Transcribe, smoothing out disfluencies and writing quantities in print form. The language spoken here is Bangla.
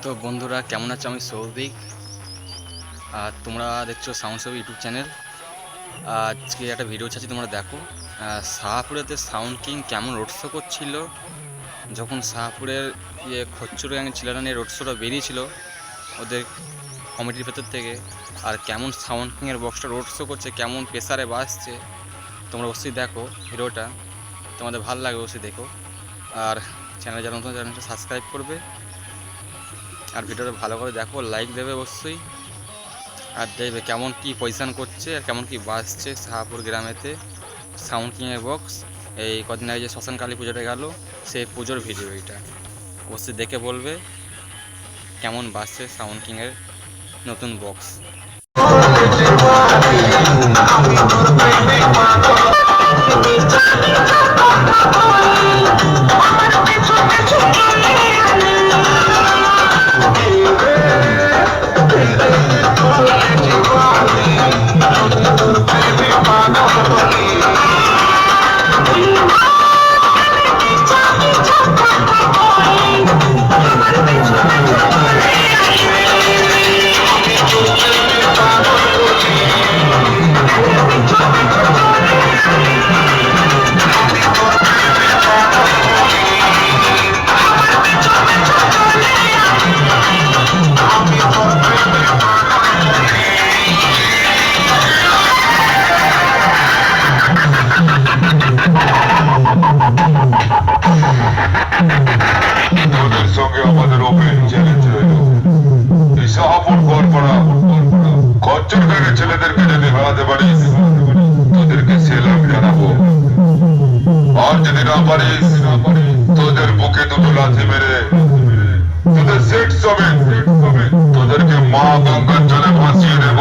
তো বন্ধুরা কেমন আছো? আমি সৌভিক, আর তোমরা দেখছো সাউন্ড সৌভিক ইউটিউব চ্যানেল। আজকে একটা ভিডিও ছাড়ছি, তোমরা দেখো। শাহপুরেতে সাউন্ড কিং কেমন রোড শো করছিল। যখন শাহপুরের খচ্চর গ্যাং ছেলেরা নিয়ে রোড শোটা বেরিয়েছিল ওদের কমিটির ভেতর থেকে, আর কেমন সাউন্ড কিংয়ের বক্সটা রোড শো করছে, কেমন প্রেসারে বাজছে, তোমরা অবশ্যই দেখো ভিডিওটা। তোমাদের ভালো লাগে অবশ্যই দেখো। আর চ্যানেলে যারা নতুন চ্যানেলটা সাবস্ক্রাইব করবে, আর ভিডিওটা ভালো করে দেখো, লাইক দেবে অবশ্যই। আর দেখবে কেমন কি পজিশান করছে আর কেমন কি বাজছে শাহপুর গ্রামেতে সাউন্ড কিংয়ের বক্স। এই কদিন আগে যে শ্মশান কালী পুজোটা গেল, সেই পুজোর ভিডিও এটা অবশ্যই দেখে বলবে কেমন বাজছে সাউন্ড কিংয়ের নতুন বক্স। তোদের সঙ্গে আমাদের ওপেন চ্যালেঞ্জ রইল। এই শাহপুর গড়পাড়া খচ্চর গ্যাংয়ের ছেলেদেরকে যদি হারাতে পারিস, তোদেরকে সেলাম জানাবো। আর যদি না পারিস, তোদের বুকে দুটো লাথি মেরে তোদের সেট সমেত তোদেরকে মা গঙ্গার জলে ভাসিয়ে দেব।